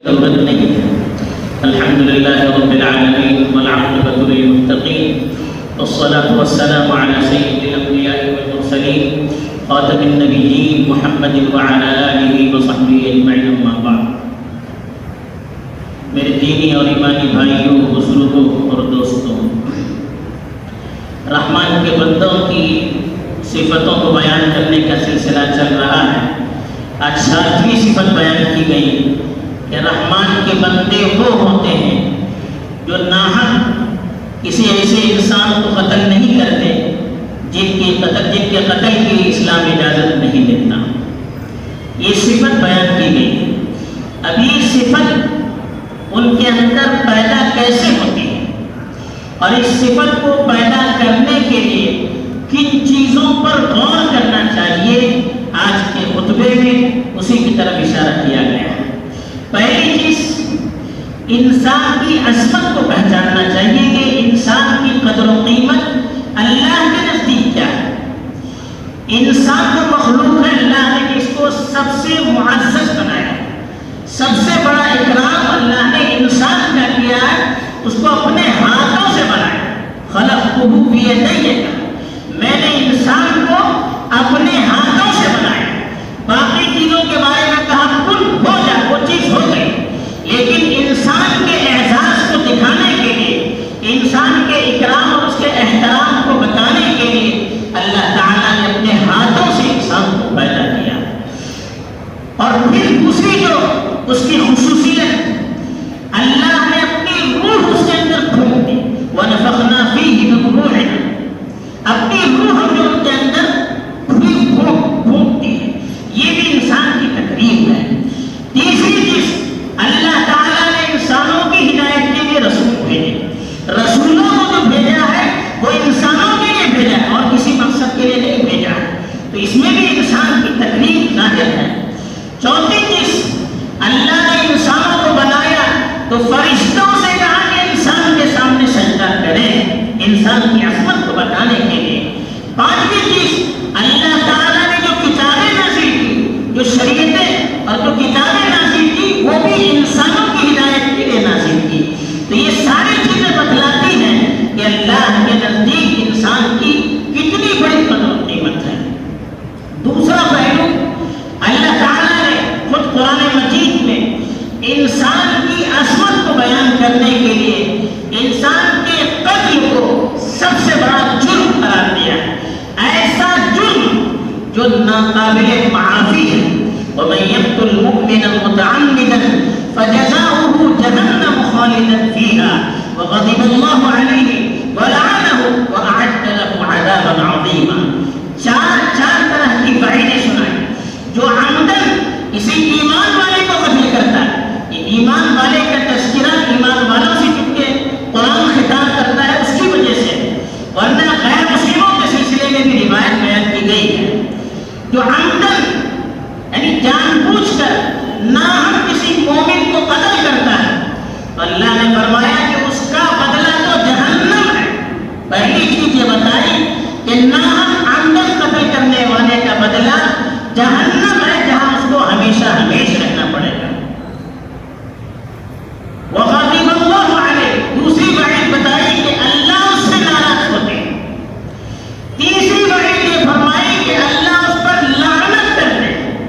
ضرورت نہیں ہے۔ الحمدللہ رب العالمین والعاقبۃ للمتقین والصلاة والسلام علی سید الانبیاء والمرسلین خاتم النبیین محمد وعلی آلہ وصحبہ اجمعین، اما بعد۔ میرے دینی اور ایمانی بھائیوں، بزرگوں اور دوستوں، رحمان کے بندوں کی صفتوں کو بیان کرنے کا سلسلہ چل رہا ہے۔ آج 7ویں صفت بیان کی گئی کہ رحمان کے بندے وہ ہوتے ہیں جو ناحق کسی ایسے انسان کو قتل نہیں کرتے جن کے قتل کی اسلام اجازت نہیں دیتا۔ یہ صفت بیان کی گئی۔ اب یہ صفت ان کے اندر پیدا کیسے ہوتی ہے اور اس صفت کو پیدا کرنے کے لیے کن چیزوں پر غور کرنا چاہیے، آج کے خطبے میں اسی کی طرف اشارہ کیا گیا ہے۔ پہلی چیز، انسان کی عظمت کو پہچاننا چاہیے کہ انسان کی قدر و قیمت اللہ کے نزدیک کیا ہے۔ انسان جو مخلوق ہے، اللہ نے اس کو سب سے معزز بنایا، سب سے بڑا اکرام اللہ نے انسان کا کیا ہے، اس کو اپنے ہاتھوں سے بنایا۔ خلقتہ بیدی، میں نے انسان کو اپنے ہاتھوں سے بنایا۔ باقی چیزوں کے بارے میں کہا کن ہو جا، وہ چیز ہو گئی، لیکن انسان کے اعزاز کو دکھانے کے لیے، انسان کے اکرام اور اس کے احترام کو بتانے کے لیے اللہ تعالیٰ نے اپنے ہاتھوں سے انسان کو پیدا کیا۔ اور پھر دوسری جو اس کی خصوصیت، اللہ نے اپنی روح اس کے اندر پھونک دی، وَنَفَخْنَا فِيهِ مِن رُوحِنَا، اپنی روح جو ان کے اندر پھونک دی ہے۔ یہ بھی انسان کی تقریب ہے۔ تیسری چیز، اللہ تعالیٰ نے انسانوں کی ہدایت کے لیے رسول بھیجے۔ رسولوں کو جو بھیجا ہے وہ انسانوں کے لیے بھیجا ہے اور کسی مقصد کے لیے نہیں بھیجا ہے، تو اس میں بھی انسان کی تقریب ظاہر ہے۔ چوتھی چیز، اللہ نے انسانوں کو بنایا تو فرشتوں سے کہا کہ انسان کے سامنے سجدہ کریں، انسان کی عظمت کو بتانے کے لیے۔ پانچویں چیز، اللہ تعالیٰ نے جو کتابیں نازل کی، جو شریعتیں اور جو کتابیں نازل کی، وہ بھی انسانوں کی ہدایت کے لیے نازل کی۔ تو یہ ساری چیزیں بتلاتی ہیں کہ اللہ کے نزدیک انسان کی کتنی بڑی قدر و قیمت ہے۔ دوسرا پہلو، اللہ تعالیٰ نے خود قرآن مجید میں انسان کی عظمت کو بیان کرنے کے لیے انسان کے قتل کو سب سے بڑا جرم قرار دیا ہے، ایسا جرم جو ناقابل معافی ہے۔ وَمَن يَقْتُلْ مُؤْمِنًا مُتَعَمِّدًا فَجَزَاؤُهُ جَهَنَّمُ خَالِدًا فِيهَا وَغَضِبَ اللَّهُ عَلَيْهِ وَلَعَنَهُ وَأَعَدَّ لَهُ عَذَابًا عَظِيمًا۔ چار طرح کی وعیدیں سنائیں۔ جو عمدن کسی ایمان والے کو قتل کرتا ہے، یہ ایمان والے کا تذکرہ ایمان والوں سے چونکہ قرآن خطاب کرتا ہے اس کی وجہ سے، ورنہ غیر مسلموں کے سلسلے میں بھی روایت بیان کی گئی ہے۔ جو عمدن یعنی جان بوجھ کر ناحق کسی مومن کو قتل کرتا ہے، تو اللہ نے فرمایا کہ اس کا بدلہ تو جہنم ہے۔ پہلی چیز یہ بتائی کہ ناحق عمدن قتل کرنے والے کا بدلہ جہنم ہے، جہاں اس کو ہمیشہ ہمیشہ رہنا پڑے گا۔ وَغَضِبَ اللَّهُ عَلَيْهِ، دوسری وعید بتائی کہ اللہ اس سے ناراض ہوتے ہیں۔ تیسری وعید یہ فرمائی کہ اللہ اس پر لعنت کرتے ہیں۔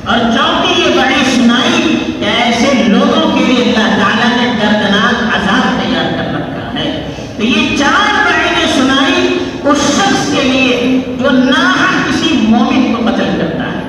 اور چوتھی یہ وعید سنائی کہ ایسے لوگوں کے لیے اللہ تعالیٰ نے دردناک عذاب تیار کر رکھا ہے۔ تو یہ چار وعیدیں سنائی اس شخص کے لیے جو ناحق کسی مومن کو قتل کرتا ہے۔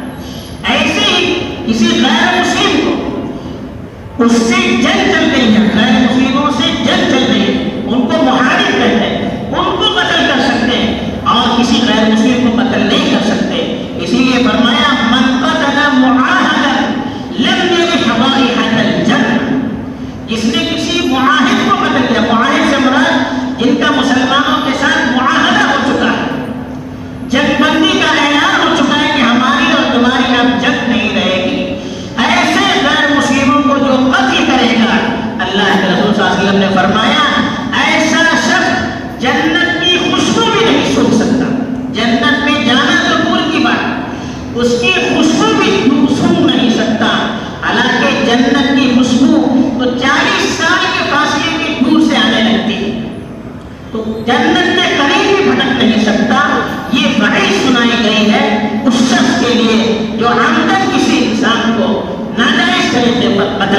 ایسے ہی کسی غیر مسلم کو، اس سے جنگ چل رہی ہے، غیر مسلموں سے جنگ چل رہی ہے، ان کو محارب کہتے ہیں، ان کو قتل کر سکتے ہیں اور کسی غیر مسلم کو قتل نہیں کر سکتے۔ اسی لیے فرمایا من قتل معاہدا لم یرح رائحۃ الجنہ، جس نے کسی معاہد کو قتل کیا، معاہد سے مراد جن کا مسلمانوں کے ساتھ معاہدہ ہو چکا ہے، جنگ بندی کا اعلان ہو چکا ہے کہ ہماری اور تمہاری اب جنگ نہیں رہے گی، ایسے غیر مسلموں کو جو قتل کرے گا، اللہ کے رسول صلی اللہ علیہ وسلم نے فرمایا ایسا شخص جنت کی خوشبو بھی نہیں سونگھ سکتا۔ جنت میں جانا تو دور کی بات، اس کی خوشبو بھی سونگھ نہیں سکتا، حالانکہ جنت کی خوشبو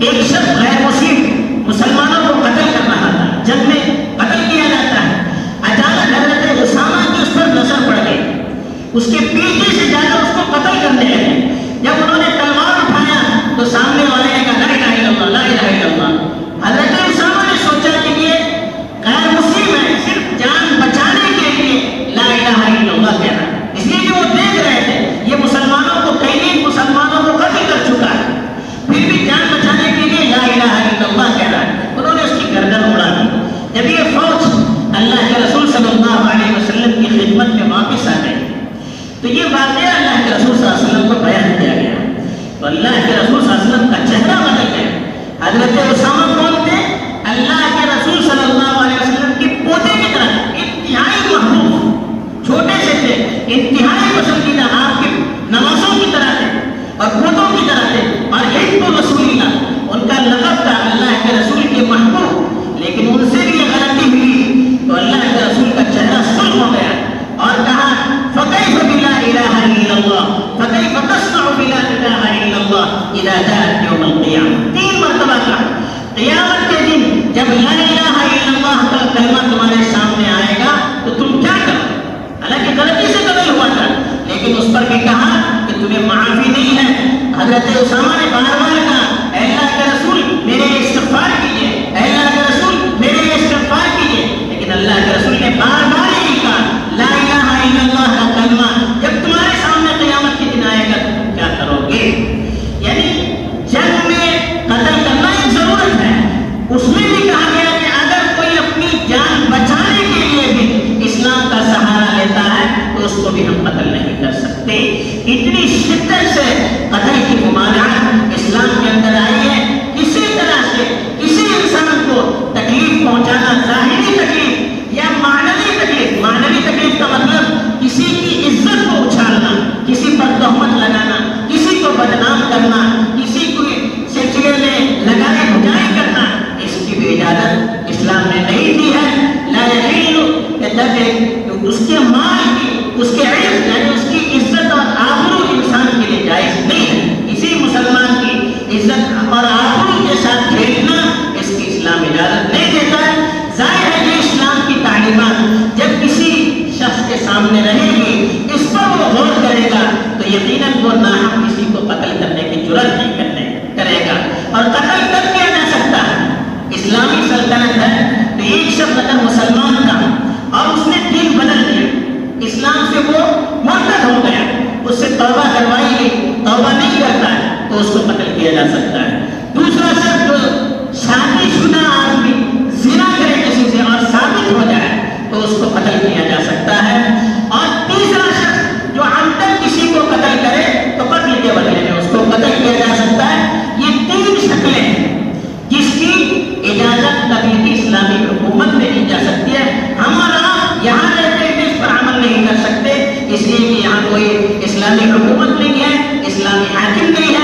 ایک شخص غیر مسلم مسلمانوں کو قتل کر رہا تھا، جنگ میں قتل کیا جاتا ہے، اچانک حضرت اسامہ کی اس پر نظر پڑ گئی، اس کے پیچھے سے جا کر اس کو قتل کرنے لگے۔ جب انہوں نے تلوار اٹھایا تو سامنے والے نے کہا لا الہ الا اللہ، لا الہ الا اللہ۔ حضرت اسامہ نے سوچا کہ یہ غیر مسلم ہے، صرف جان بچانے کے لیے لا الہ الا اللہ کہہ رہا ہے، اس لیے کہ وہ دیکھ رہے تھے یہ مسلمانوں کو کئی مسلمانوں کو قتل کر چکا ہے، پھر بھی جان بچانے کے لیے لا الہ الا اللہ کہہ رہا ہے۔ انہوں نے اس کی گردن اڑا دی۔ جب یہ فوج اللہ کے رسول صلی اللہ علیہ وسلم کی خدمت میں واپس آ گئی تو یہ واقعہ اللہ کے رسول صلی اللہ علیہ وسلم کو بیان کیا گیا، تو اللہ کے رسول صلی اللہ علیہ وسلم کا چہرہ بدل گیا۔ حضرت اسامہ کون تھے؟ اللہ کے رسول صلی اللہ علیہ وسلم کے پوتے کی طرح، انتہائی محبوب، چھوٹے سے تھے، انتہائی پسندیدہ، آپ کے نوازوں کی طرح تھے اور پوتوں کی طرح تھے، اور حب رسول اللہ ان کا لقب تھا، اللہ کے رسول کے محبوب۔ لیکن ان سے بھی یہ غلطی ہوئی تو اللہ کے رسول کا چہرہ سرخ ہو گیا اور کہا فَكَيْفَ بِلَا إِلَٰهَ إِلَّا اللَّهُ فَكَيْفَ تَصْنَعُ بِلَا إِلَٰهَ إِلَّا اللَّهُ إِذَا جَاءَتْ يَوْمَ الْقِيَامَةِ۔ 3 مرتبہ کہا قیامت کے دن جب لا الہ الا اللہ کا کلمہ تمہارے سامنے آئے گا تو تم کیا کرو؟ حالانکہ غلطی سے قتل ہوا تھا لیکن اس پر بھی کہا کہ تمہیں معافی نہیں ہے۔ حضرت اسامہ نے بار بار کہا اے اللہ کے رسول میرے لیے استغفار کیجیے، اے اللہ کے رسول میرے لیے استغفار کیجیے، لیکن اللہ کے رسول نے بار بار یہی کہا لا الہ الا اللہ کا کلمہ جب تمہارے سامنے قیامت کے دن آئے گا تو تم کیا کرو گے؟ یعنی جنگ میں قتل کرنا ایک ضرورت ہے، اس میں بھی کہا گیا کہ اگر کوئی اپنی جان بچانے کے لیے بھی اسلام کا سہارا لیتا ہے تو اس کو بھی ہم قتل نہیں کر سکتے۔ اتنی شدت سے قتل کی ممانعت اسلام کے اندر آئی ہے۔ کسی طرح سے کسی انسان کو تکلیف پہنچانا، ظاہری تکلیف یا معنوی تکلیف، معنوی تکلیف کا مطلب کسی کی عزت کو اچھالنا، کسی پر تہمت لگانا، کسی کو بدنام کرنا، کسی کو سلسلے میں لگانے بھجائی کرنا، اس کی بھی اجازت اسلام نے نہیں دی ہے۔ لا یحل اس کے مال کی، اس کے عزت یعنی اس کی عزت اور آبرو انسان کے لیے جائز نہیں ہے۔ کسی مسلمان کی عزت اور آبرو کے ساتھ کھیلنا اس کی اسلام اجازت نہیں دیتا ہے۔ ظاہر ہے یہ اسلام کی تعلیمات جب کسی شخص کے سامنے رہے گی، اس پر وہ غور کرے گا تو یقیناً وہ ناحق کسی کو قتل کرنے کی جرات نہیں کرے گا۔ اور قتل کب کیا جا سکتا ہے؟ اسلامی سلطنت ہے تو ایک شخص اگر مسلمان تھا اور اس نے دین بدل دیا، اسلام سے وہ مرتد ہو گیا، اس سے توبہ کروائی گئی، توبہ نہیں کرتا ہے تو اس کو قتل کیا جا سکتا ہے۔ دوسرا شخص جو شادی شدہ آدمی زنا کرے کسی سے اور ثابت ہو جائے تو اس کو قتل کیا جا سکتا ہے۔ اور تیسرا شخص جو عمدن کسی کو قتل کرے تو قتل کے بدلے میں اس کو قتل کیا جا سکتا ہے۔ یہ 3 شکلیں ہیں جس کی اجازت کبھی بھی اسلامی حکومت میں دی جا سکتی ہے۔ ہمارا یہاں رہتے ہوئے اس پر عمل نہیں کر سکتے، اس لیے کہ یہاں کوئی اسلامی حکومت نہیں ہے، اسلامی حاکم نہیں ہے۔